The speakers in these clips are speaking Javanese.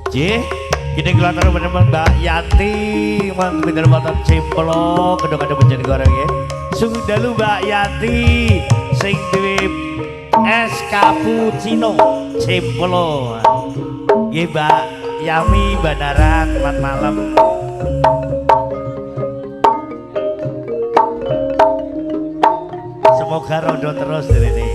Jih, kini kelantar bener-bener Mbak Yanti mang pinter wonten Cemplo kedok ada bencana goreng ya. Sungguh dalu Mbak Yanti sing duwe es cappuccino Cemplo. Nggih Mbak Yami Bandara selamat malam. Semoga rodo terus dari ini.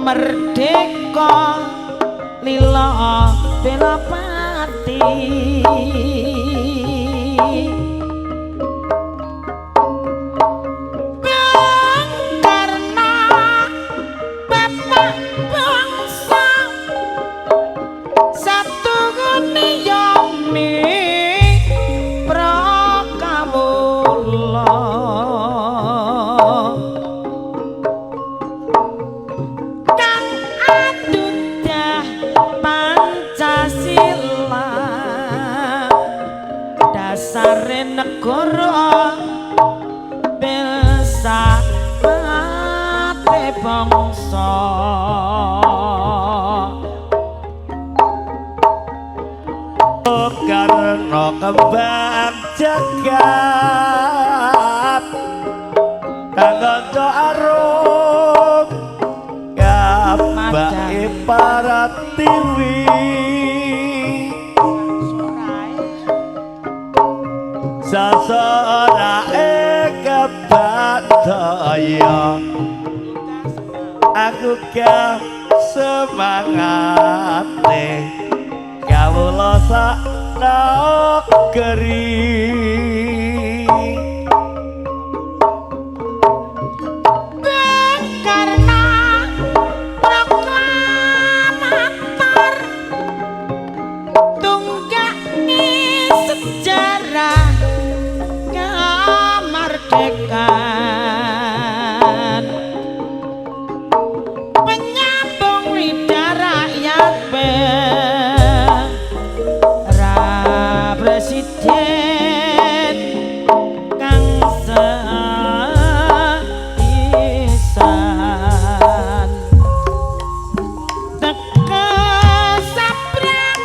Merdeka lila bela pati Bung Karno bapak bangsa satu niyomi prakawula dasare negara bangsa mate bangsa karena kembang jagat kangen arum kabake para tiwi sasana kebataya aku ke semangate kawula sak negeri Bung Karno proklamator tunggakni sejarah kemerdekaan penyambung lidah rakyat presiden kang seisan teka sabrang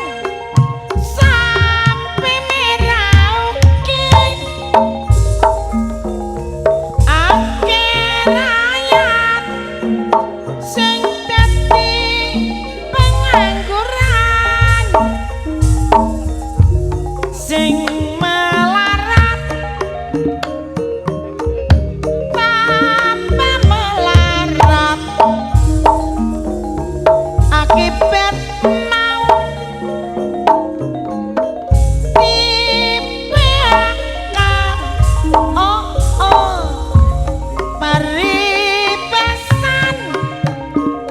sampai merauke ake rakyat sing dadi pengangguran sing melarat tanpa melarat akibat mau dipekak paripesan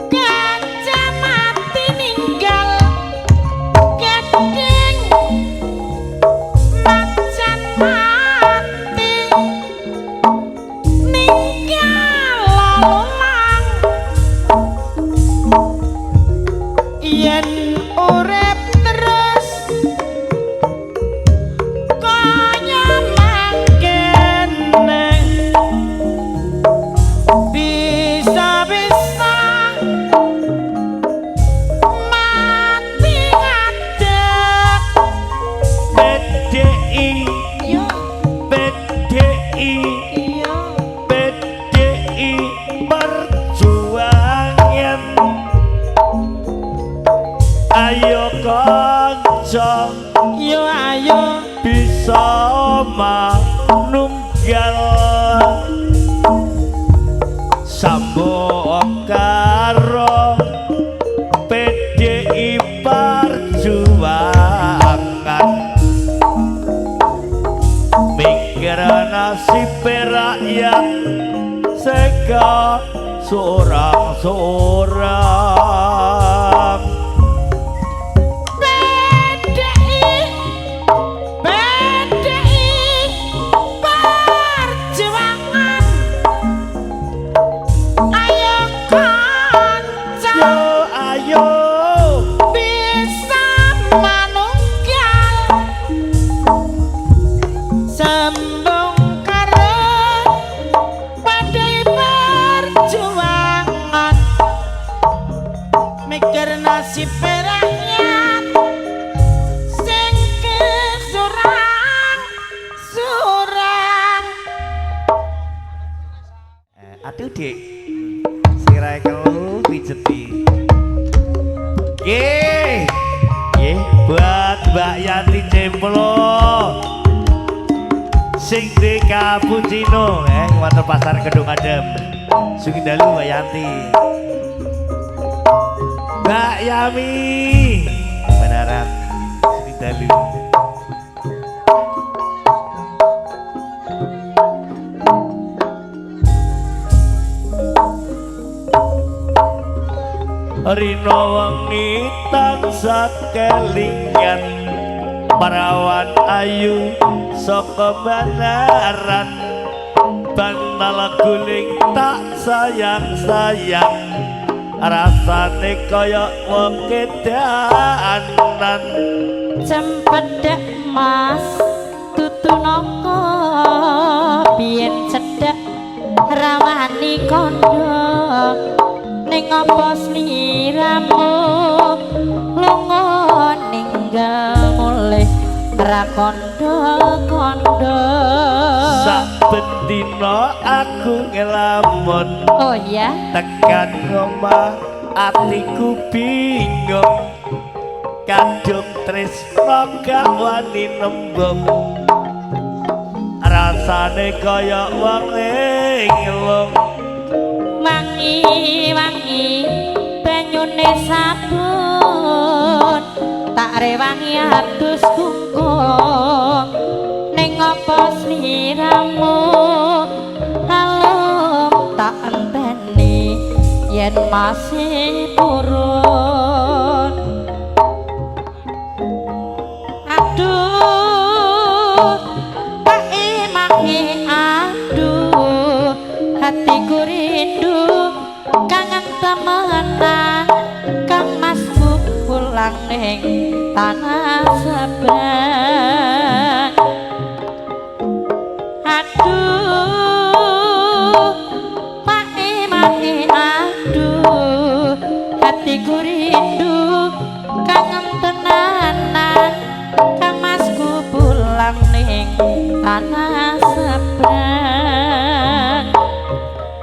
gajah mati ninggal gading macan mati ninggal lalang yen urip terus kaya mangkene bisa-bisa mati ngadeg PDI yo PDI iya PDI perjuangan ayo kanca yo ayo bisa manunggal sambung karo PDI perjuangan mikir nasib rakyat sega seorang-seorang. Perjuangan ayo kanca Ayo bisa manunggal sambung karo padai perjuangan mikir nasib rakyat sing kesurang-surang. aduh dik sirai kelu pijeti. Ye buat Mbak Yanti Cemplo sing di cappuccino Water Pasar Gedung Adem. Sugih dalu Mbak Yanti. Mbak Yami beneran sugih dalu. Rino wengi tansah kelingan parawan ayu saka banaran bantal guling tak sayang-sayang rasane kaya wong kedanan Cempedhek mas tutu noko biyen cedhek rawani kondok ning apa sliramu lunga ninggal mulih ra kondo-kondo. saben dina aku ngelamun Oh ya tekan omah atiku bingung kadung tresno gak wani nembung rasane kaya wong linglung wangi-wangi banyune sabun tak rewangi adus kungkum ning apa sliramu halum tak enteni yen masih purun. Aduh pae aduh hatiku rindu kangen temenan kang masku pulang ning tanah seberang. Aduh pae aduh hatiku rindu kangen tenanan kang masku pulang ning tanah seberang.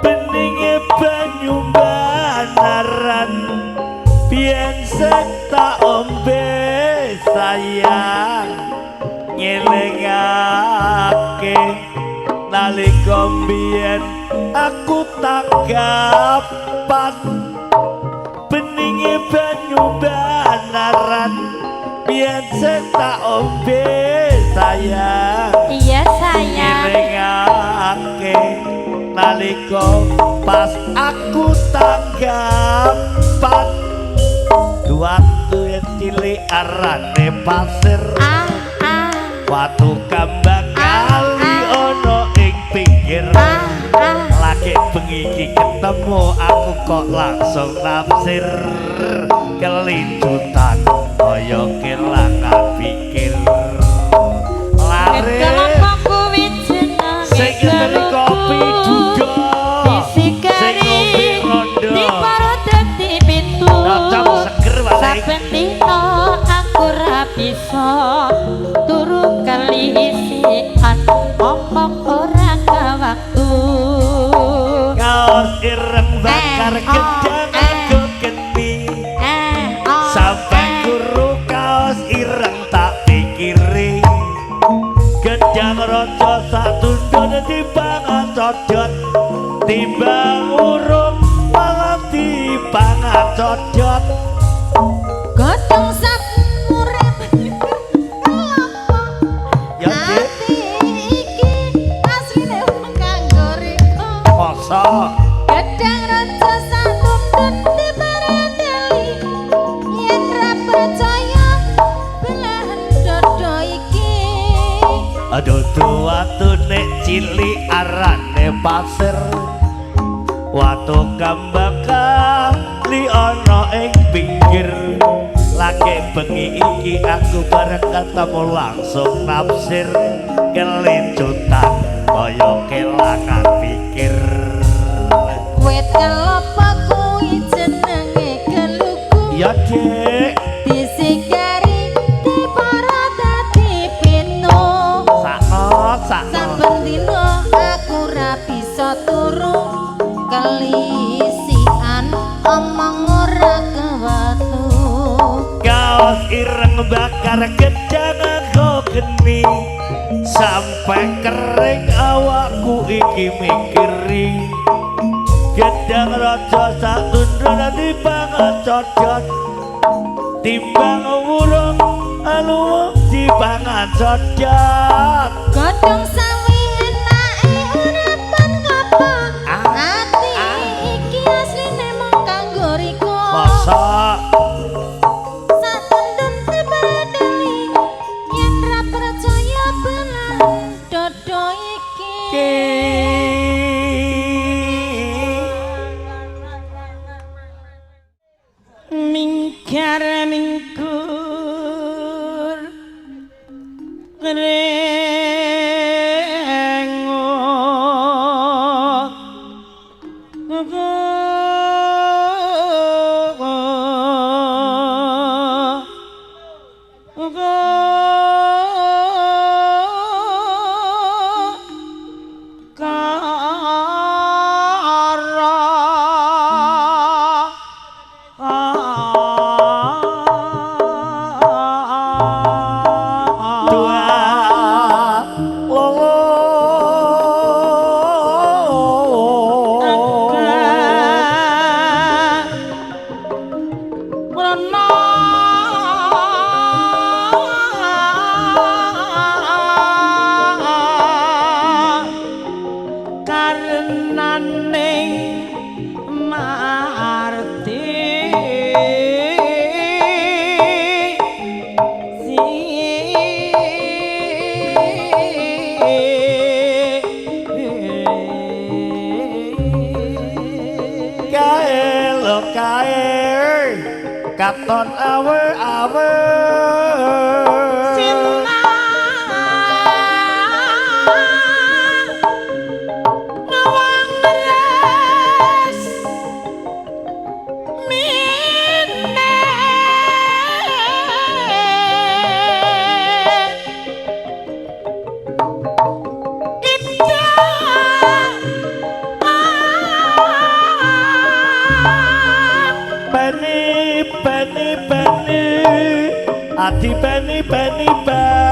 beninge banyu banaran biyen sek tak ombe sayang ngelingake nalika biyen aku tanggapan beninge banyu banaran biyen sek tak ombe sayang Iya sayang ngelingake nalika pas aku tanggapan waktu yang cilik arane pasir watu kambang kali ono ing pinggir lagi bengi iki ketemu aku kok langsung nafsir kelincutan kaya kelangan pikir lare sing ngenteni kopi duga sing ngopi rondo di parut dadi pintu cocok seger wae saben dina aku ra bisa turu kalisian omong ora ka waktu kaos ireng bakar gedang aku geni sampai guru kaos ireng tak pikiri gedang rojo satu dona dipangan codot timbang urung malah dipangan codot godhong sat urip ya dik iki asline wong kanggo riko mosok gedang rojo cilik arane pasir watu kambaka li ana ing pinggir lagi bengi iki aku bareng ketemu langsung nafsir kelincutan kaya kelangan pikir wit kelapa kuwi jenenge geluku ya dek disigari di para dadi pino sakno saben dina aku ra bisa turu kelisian omong ora kewatu kaos ireng bakar gedang aku geni sampai kering awakku iki mikiri gedang raja sak tundra dipangan codot timbang wurung alu dipangan codot godhong sawi enake urapan kapa ati iki asline mung kanggo riko masak satundun tebadeli yen ra percaya belan dodo iki mingkar mingkur katon awer-awer ati bani bani bani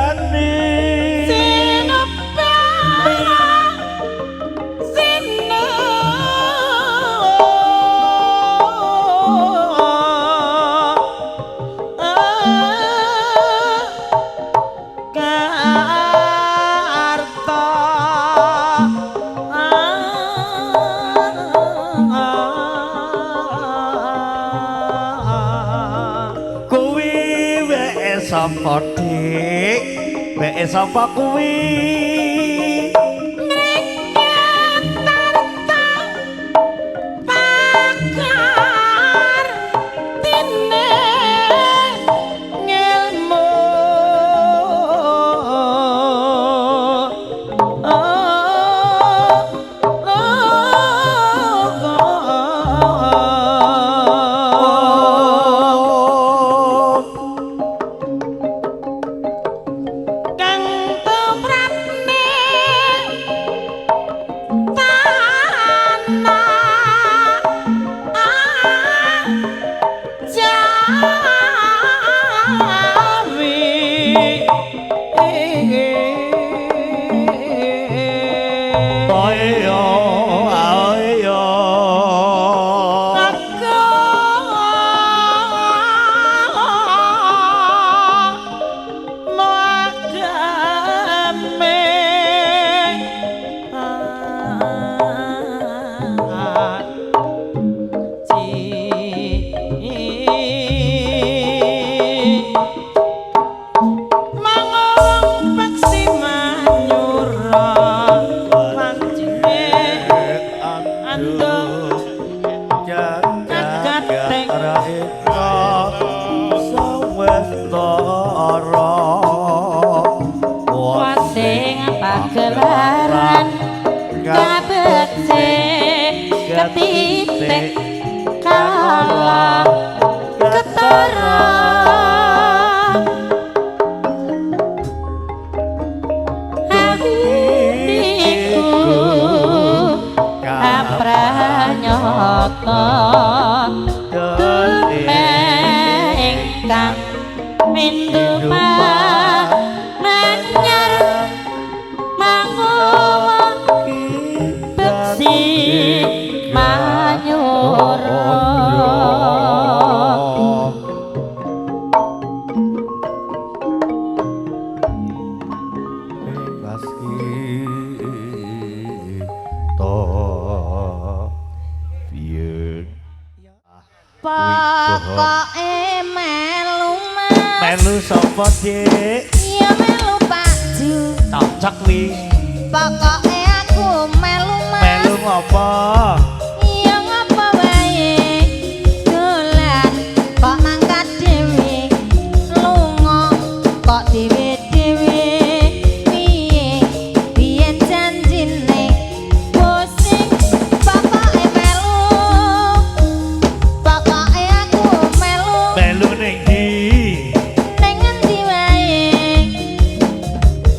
sapa dik mek sapa kuwi Induma menyar mangun besi manyoro pokoke melu sapa dik iya melu Pakju cocok wi pokoke aku melu melu ngopo iya ngapa wae dolan kok mangkat dhewe lunga kok dhewe-dhewe piye biyen janjine pusing pokoke melu pokoke aku melu melu ning ndi ning endi wae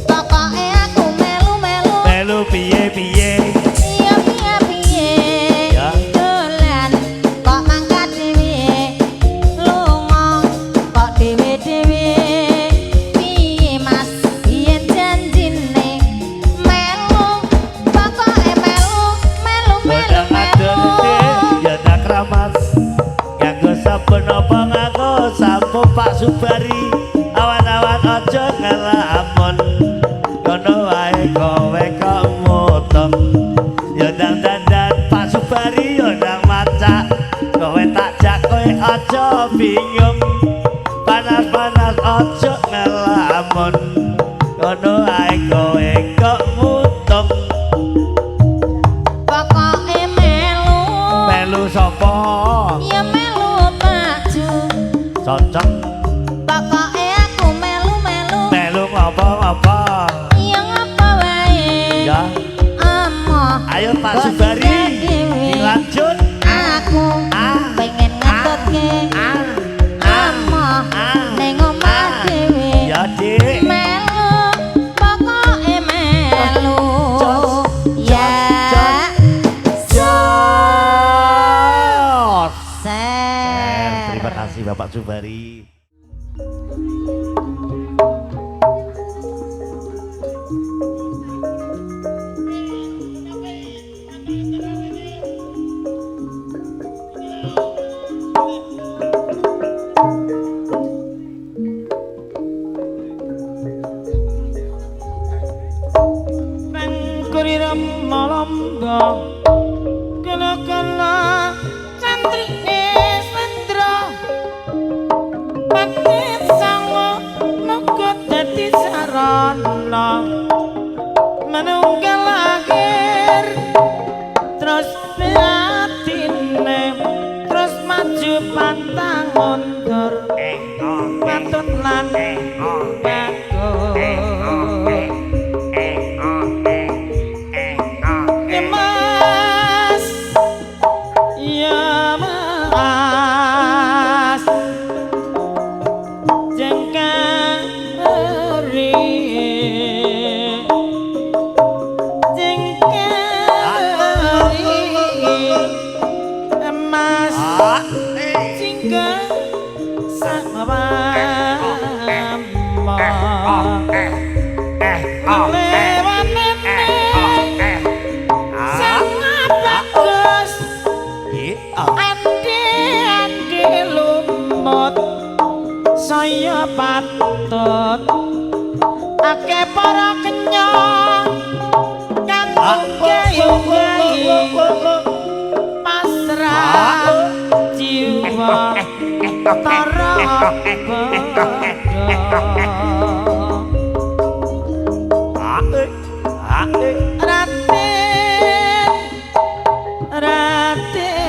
pokoke aku melu melu piye iya piye ya dolan kok mangkat dhewe lunga kok dhewe-dhewe piye Mas biyen janjine melu pokoke melu Godang adon dik ya tak ramas nganggo sabun apa nganggo sampo Pak Subari awan-awan aja ngelamun kono wae kowe kok mutong ya ndang dandan Pak Subari ya ndang macak kowe tak jak kowe aja bingung panas-panas aja ngelamun kono wae kowe kok mutong pokoke melu melu sapa ya melu Pakju cocok pokoke aku melu melu ngopo-ngopo iya ngapa wae ya amoh ayo Pak Subari dilanjut aku pengen ngetutke amoh ning omah dhewe ya dik melu pokoke melu ya jos terima ser kasih Bapak Subari Kuriram malamba kala-kala cantrike sandra pati sango muga dadi sarana manunggal akhir terus prihatine terus maju pantang mundur patut lan bagus Mas, ya mas, jengkari, mas, jengka sama mama, lewat nenek. Sangat bagus Andi lumut saya patut ake para kenyang kan ugai pasrah jiwa tara Raden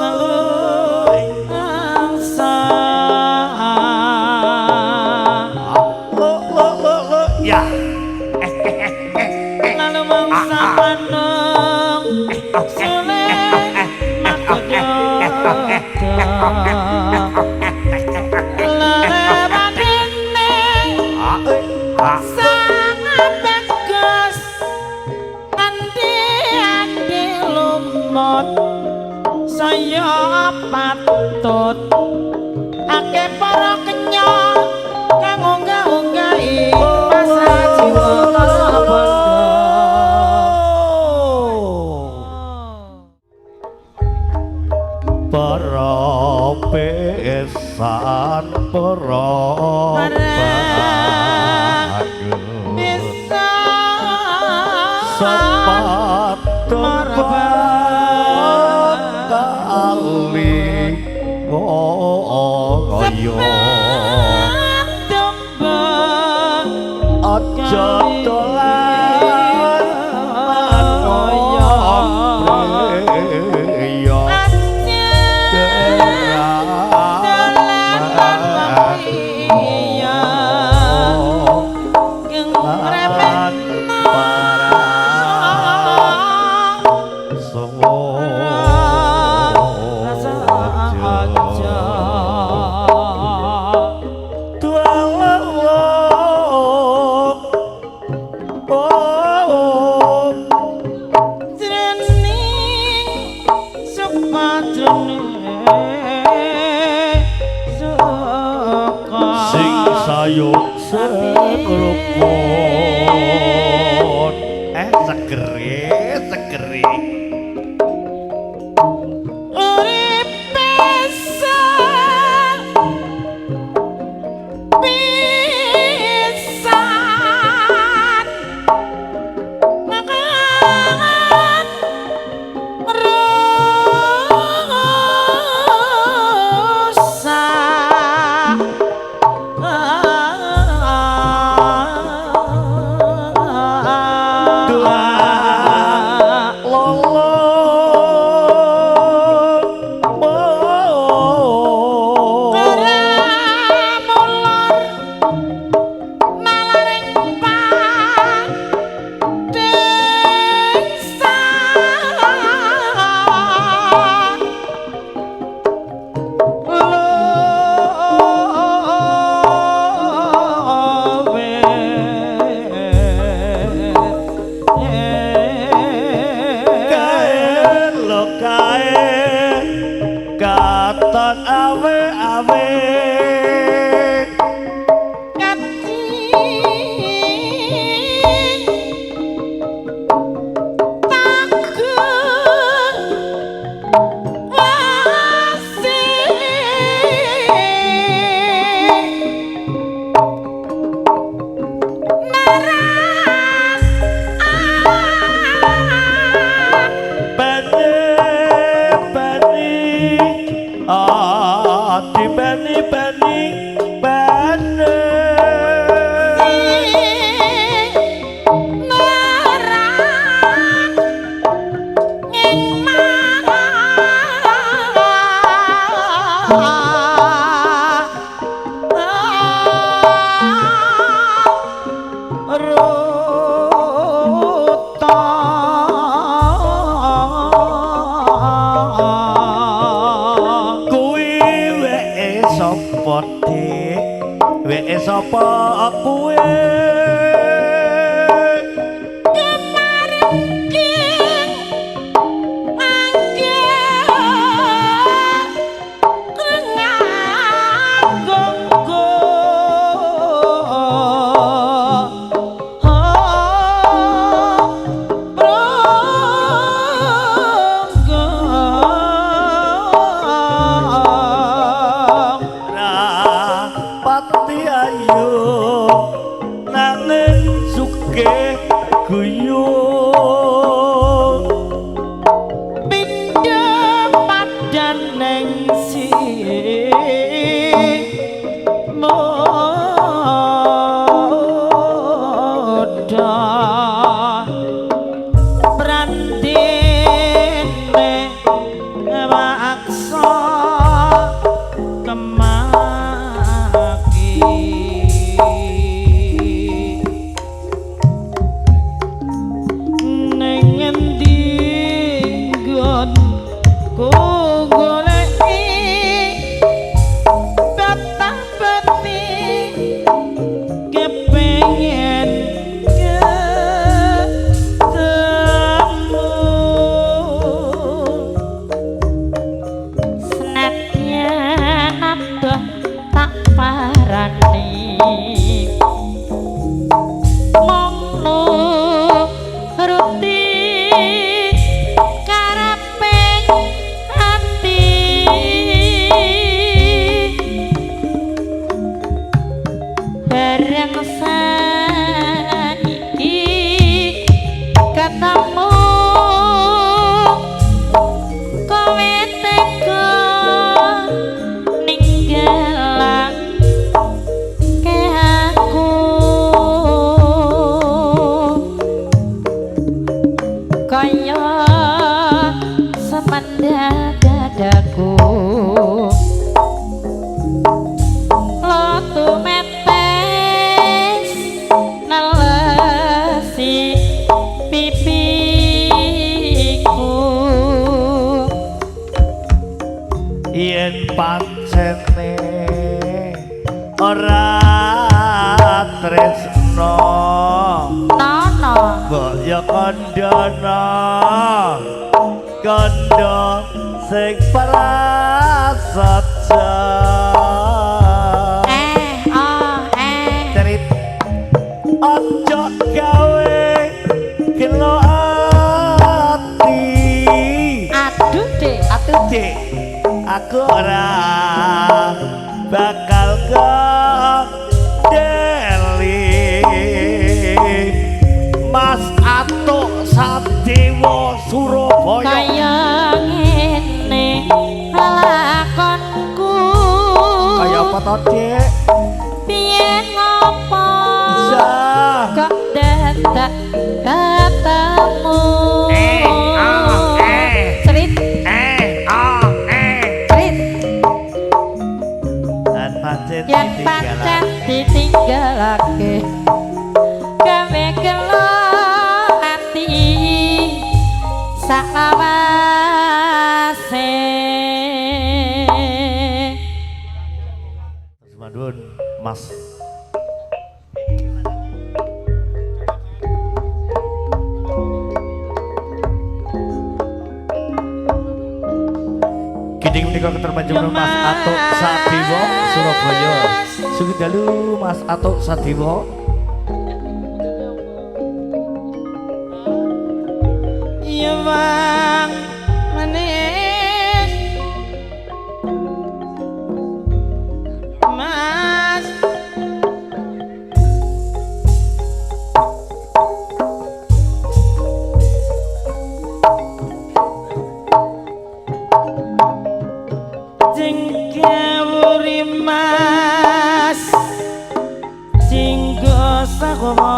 lalu angsa ya lalu mangsa panung sule makojo lelewan ini sangat bagus andi lumut saya patut akeh para kenya kang unggah-unggahi pasrah jiwa rasa bangga. Para pesan para bisa sepatut kali koyo aja dolan koyo sayuk serupun segeri segeri urip pisan pisan makan rusak katon awe-awe sapa kuwe ruti kareping ati bareng saiki ketemu kowe tega ninggalake aku kaya semenda dadaku lo tumetes nelesi pipiku yen pancene ora tresno nono mbok ya kandhana kandha sing prasaja cerit ojo gawe gelo ati aduh dek Dek, aku ora bakal deli Mas Atuk Sadewa Surabaya kaya ngene lakonku kaya apa to Dek? piye ngopo Bisa kok dadak ketemu cerit cerit dan pancen yang pancen ditinggalake gawe gelo ati saklawase Madun Mas Giding menika keterpanjang Mas Atuk Sadewa Surabaya. Sugeng dalu Mas Atuk Sadewa. ya bang manis mas jengkawuri mas jinggo sakomo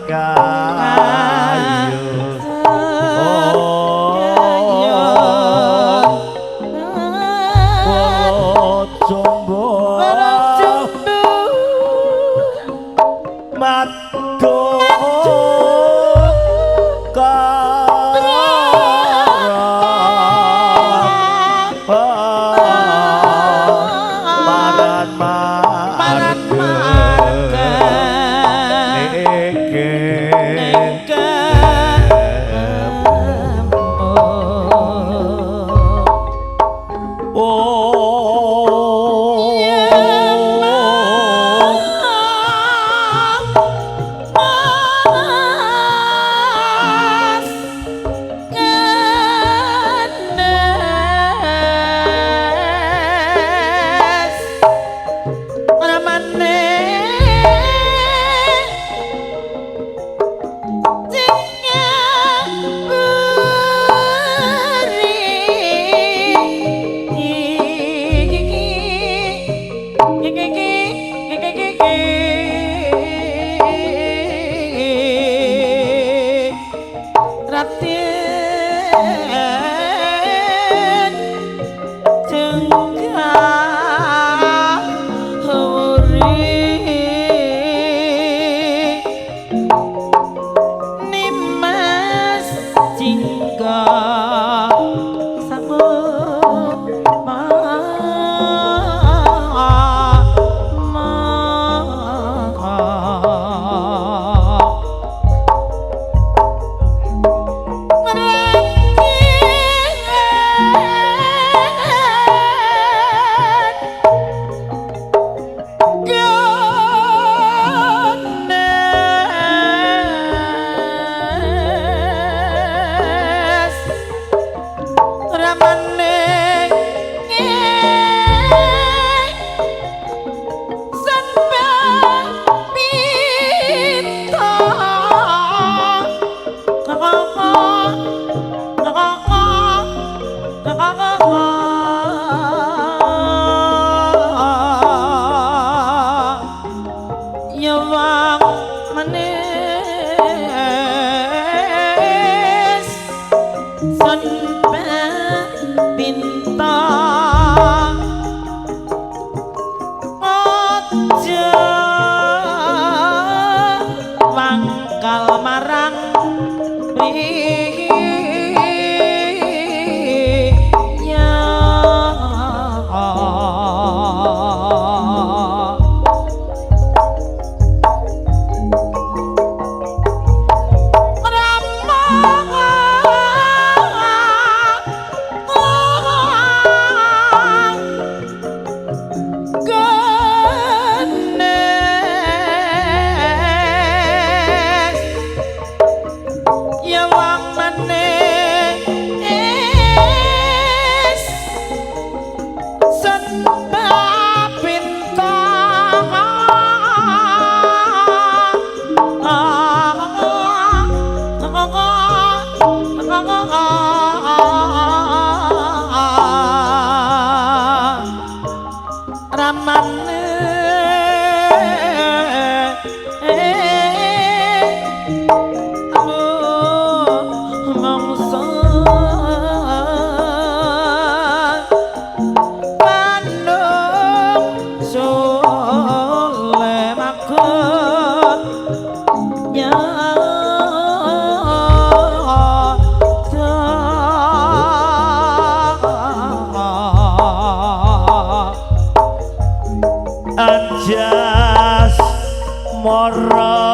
kayu ramane nyawang manis sampai bintang aja wangkal marang anjas moro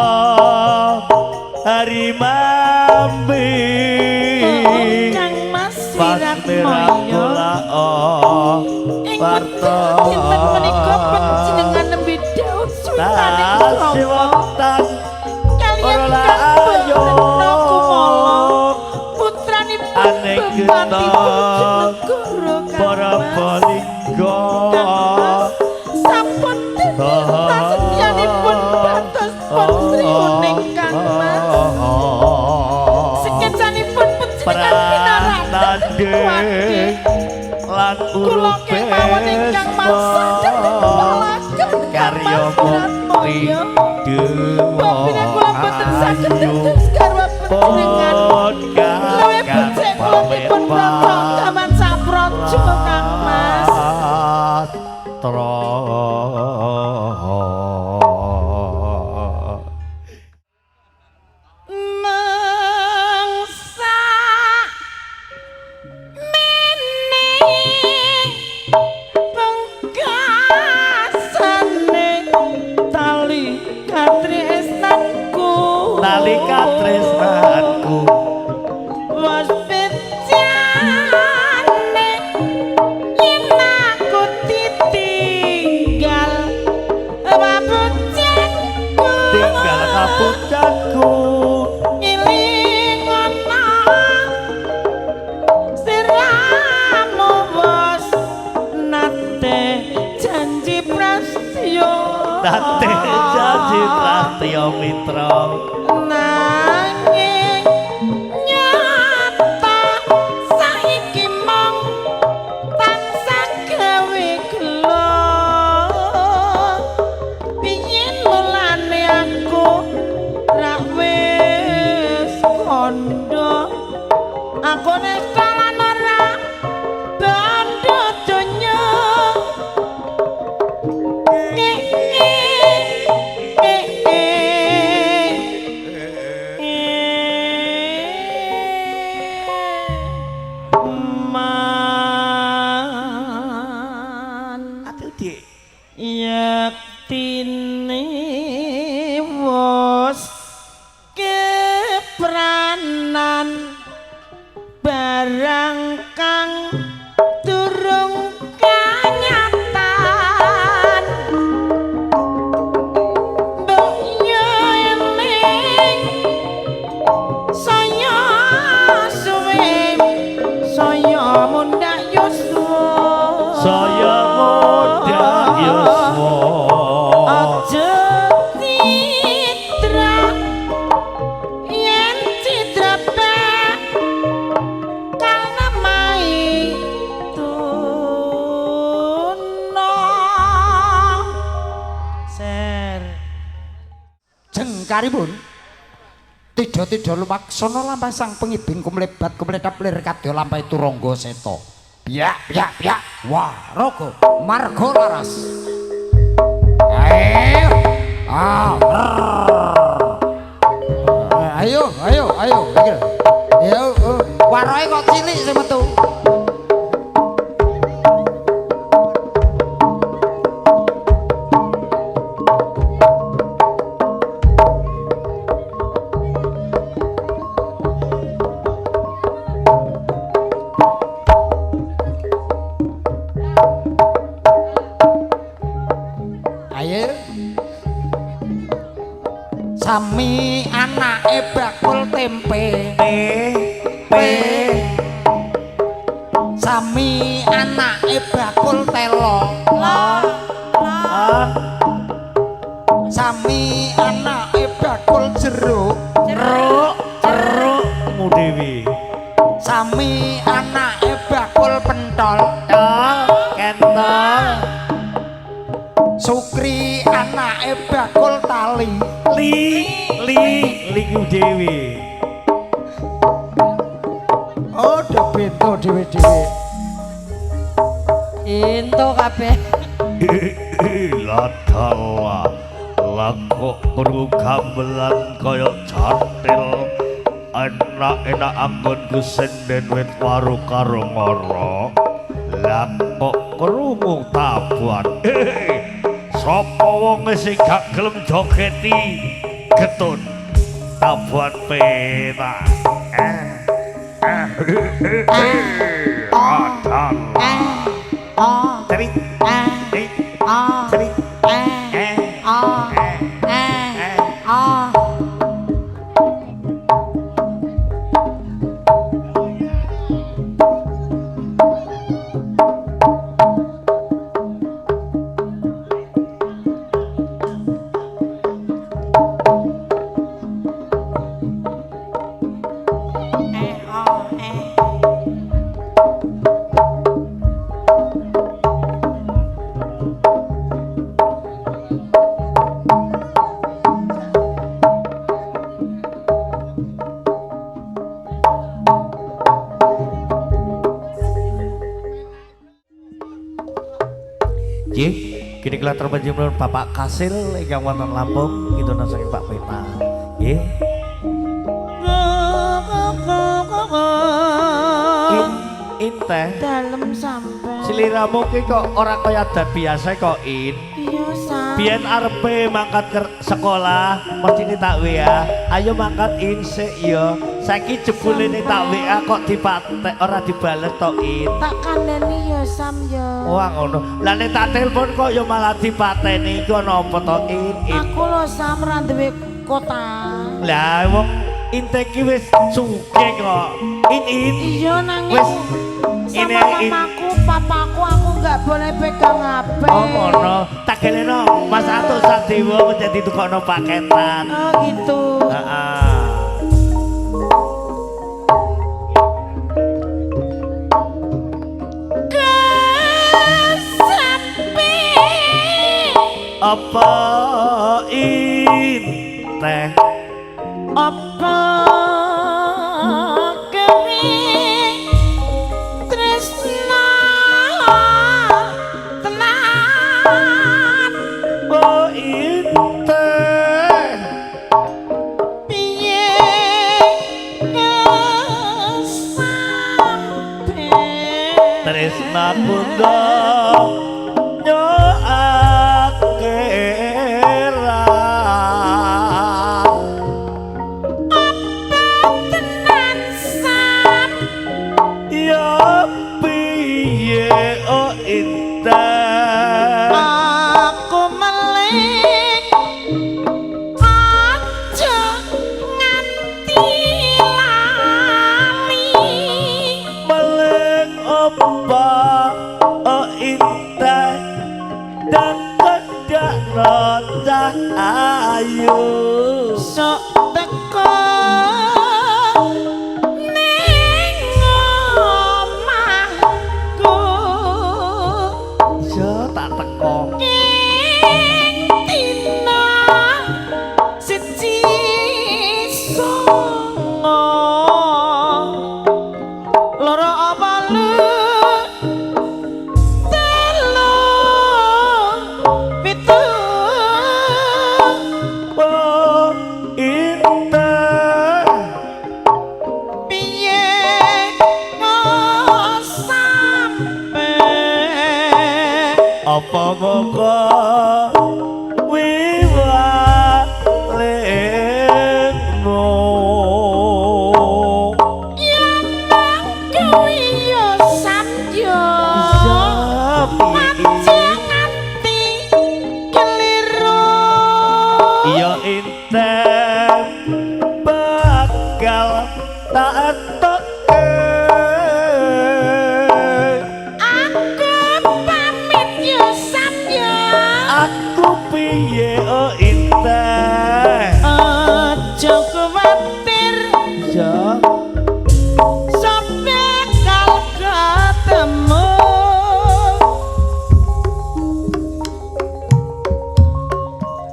harimambi Kang Mas pas mirabola warta dinten menika panjenengan nembe daud sultaning wonten kaliyan ora Kang ayo Kumala putranipun Aneh Bupati kita Bojonegoro para balingga sampun tasetianipun batos patriuning Kang Mas sekecanipun panjenengan pinaraten kuwati lan kula kemawon ingkang mangsah dhateng palagan karya mukti dewa Bapina kula boten saged dados garwa panjenengan luwih becik kula dipun prapta gaman sapraja Kang Mas mangsa mene pungkasane tali katresnanku nalika tresnanku was becane yen aku ditinggal babujanku tinggal kapucanku ngiling ana siramu bos nate janji prastyo nate janji prastyo mitra nanging nyata saiki mong tansah gawe gelo pingin mulane aku ra wis kondo aku nek kalan ora bondo donya yaktine wos kepranan barang kang durung kanyatan mbok nyeling saya suwe saya mun sekaripun tidak lumaksana lampah sang pengibing kumlebat kumledap lir kadya lampah turangga seta. Piyak wah raga marga laras. Ayo mikir. Ayo waroe kok cilik sing metu. Sami anake bakul tempe Sami anake bakul telo Sami anake bakul jeruk mu dewi Sami anake bakul pentol kentol Sukri anake bakul tali li ku dewi oh bento dhewe-dhewe Ento kabeh. ladala lakok kru gamelan kaya catil enak anggonku senden wit waru karo ngoro lakok krungu tabuan sapa wong sing gak gelem jogeti getun tabuan pena adal cerit cerit kini kelatar penjemur Bapak Kasil ingkang wonten Lampung gitu saking Pak Pena nggih teh Dalem sampe siliramu ki kok ora kaya adat biasa kok iya sam biyen arepe mangkat ke sekolah mesti tak WA ayo mangkat sik ya saiki jebule tak WA kok dipatek ora dibales tok tak kandhani ya sam ya wah ngono lah nek tak telepon kok ya malah dipateni iku ana apa to aku lho sam ra duwe kota lah wong inte ki wis sugih kok iya nanging wis sama mamaku papaku aku nggak boleh pegang HP oh ngono tak geleno Mas Atuk Sadewa menjadi tukokno paketan oh gitu heeh apa teh apa kene tresna tenan oh teh piye sampe tresna bunda apa moko wiwalemu yen kuwi yo samyo aja nganti keliru iya inten bakal tak etokke aku pamit yo samyo aku piye oh inten aja kuwatir ya sampe kal ketemu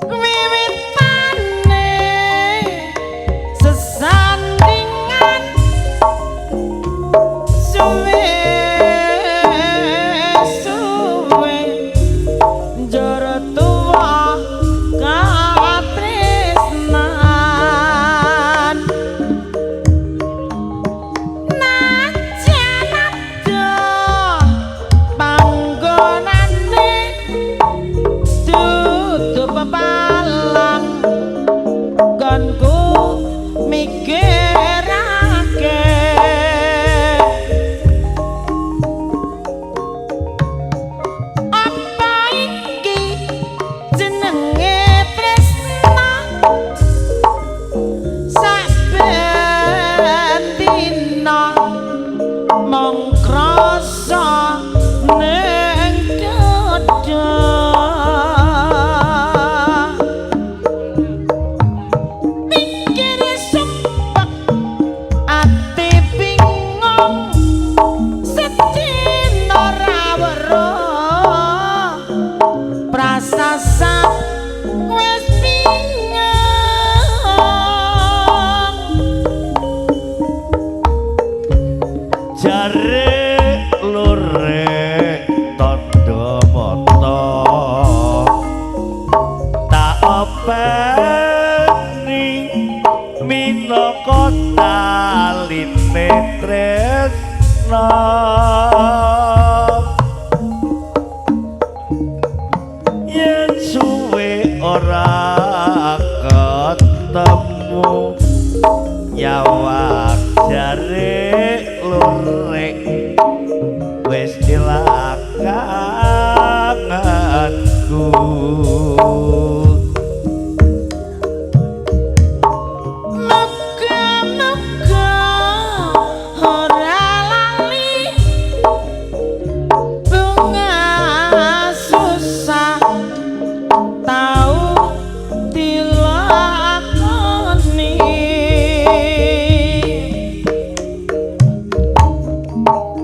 wiwitane sesandingan suwe njara tuwa katresnan najan adoh panggonane dudu pepalang gonku mikirake apa iki jenenge tresna saben dina mung krasa ning dada pikir sumpek ati bingung sedina ora weruh prasasat wis bingung jare lore tondo moto tak openi minangka taline tresna yen suwe ora ketemu ya jare lurek wis ilang kangenku muga-muga ora lali bunga susah tau dilakoni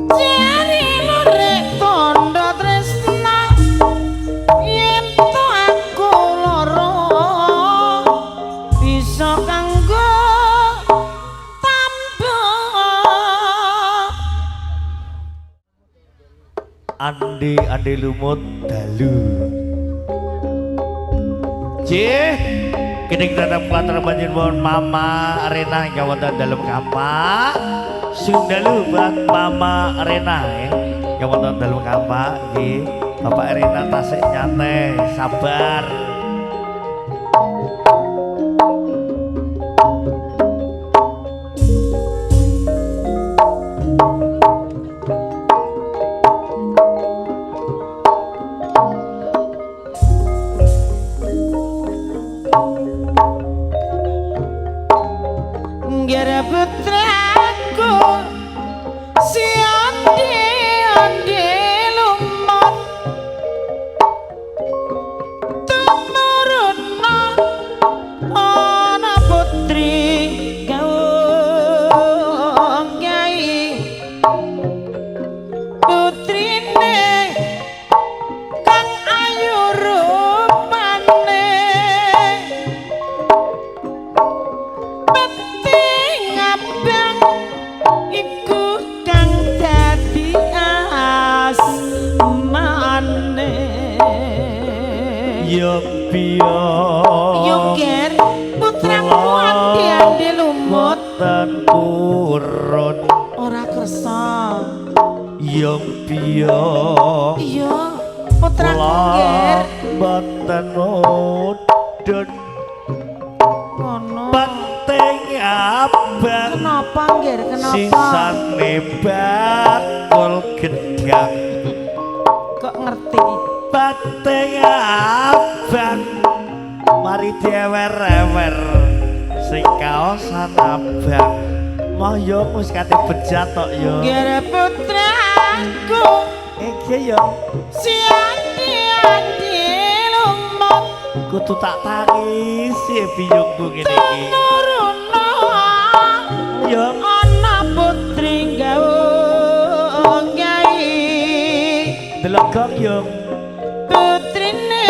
jari lurek tondo tresna yen to aku loro bisa kanggo tambah andi lumut dalu Cih kini kita dapat terbanjir mohon mama arena yang wonten dalam kampak sing dalu buat mama arena yang wonten dalam kampak nggih Bapak Arena tasik nyantai sabar Nggara putraku si andi lumut tumuruna ana putri gaung kyai putrine kang ayu rupane ngabang iku kang dadi asmane yo piyo yo ger putraku andi lumut dan purun ora kersa yo piyo iya putra nggir boten mudhun ngono penting abang kenapa nggir kenapa sisane bakul gedang kok ngerti penting abang mari diewer-ewer sing kaosan abang moyo wis kate bejat tok yo nggir putraku iki yo siandi lumut kudu tak tangisi biyungku ngene iki Tumuruna yo ana putri gawung nyai delok kok yo putrine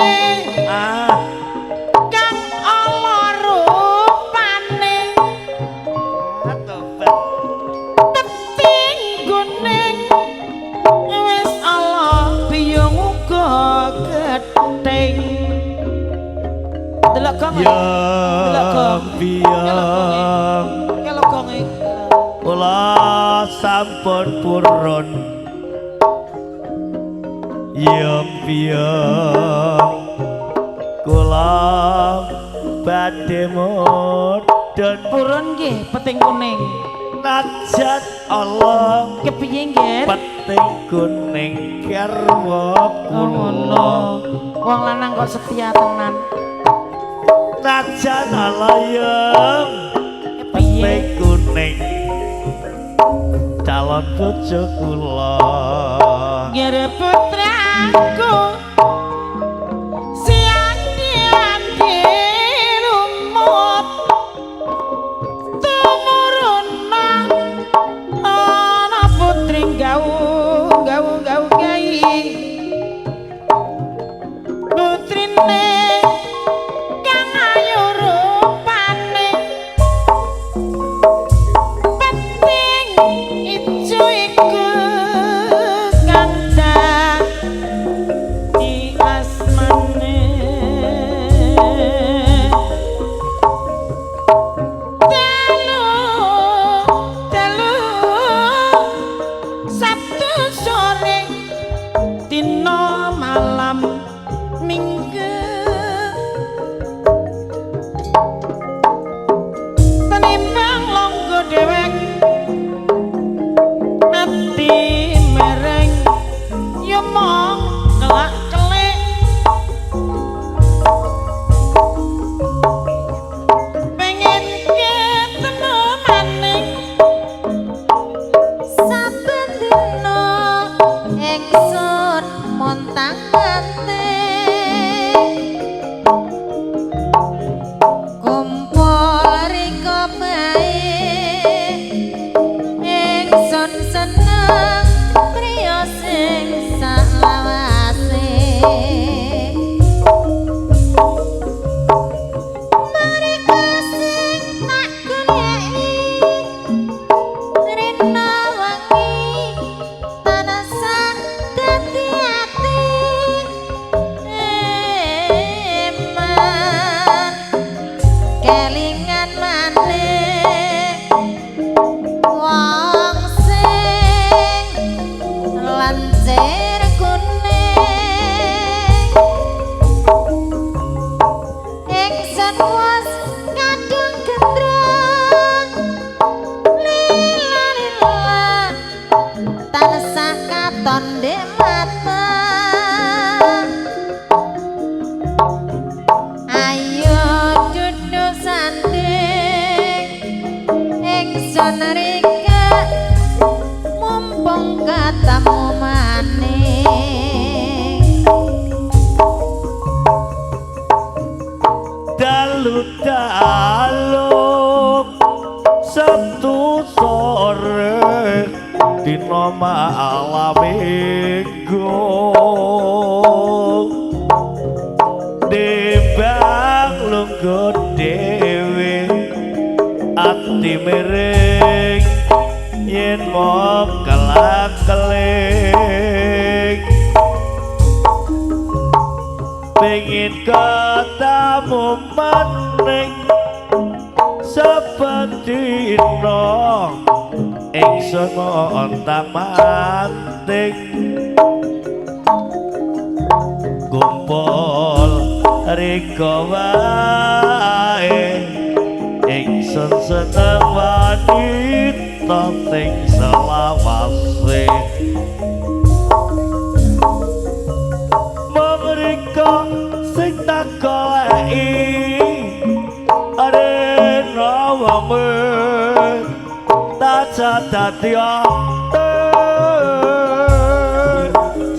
kang ala rupane peting guning wis ala biyung uga gething delok kok yo delok kok biyung kalau gonge kula sampun purun yung biyung kula badhe mudhun purun nggih peting kuning najan Allah kepiye nggih peting kuning garwa kula wong lanang kok setia tenan najan Allah yung kepiye peting kuning calon bojo kula nggih putraku siandi lumut tumuruna ana putri gawung gai putrine kang ayu rupane penting ijo iku kandha di asmane telu Sabtu sore dina malam minggu tenimbang longgo dewek ati mereng yo mong kelak kelik pengen ketemu maning Saben dina ingsun montang-manting kumpul rika bae ingsun seneng priya sing salawase mereka sing tak goleki rina wangi tanasa dadi ati eman kelingan maneh wong sing lancir kuning ingsun was kadung gendrong lila tansah katon ndek mata ayo duduk sanding ingsun rika mumpung ketemu maning dalu-dalu Sabtu sore dina malam minggu dibang lungguh dhewe ati miring yen mok kelak-kelik pengen ketemu maning sepedina ingsun montang-manting mriko wae ingsun seneng wanita sing selawase mriko sing tak goleki arena wame tak dadi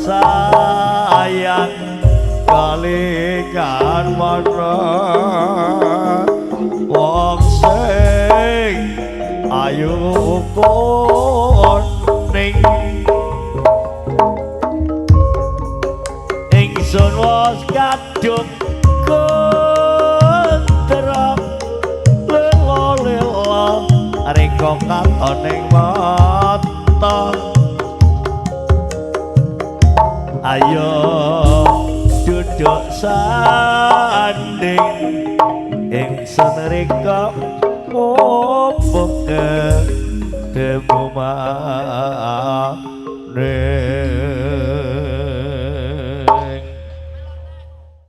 sayang kalikan mana wong sing ayu kuning ingsun wis kadung kontra lelo reka katoning mata ayo duduk sanding ingsun reka mumpung ketemu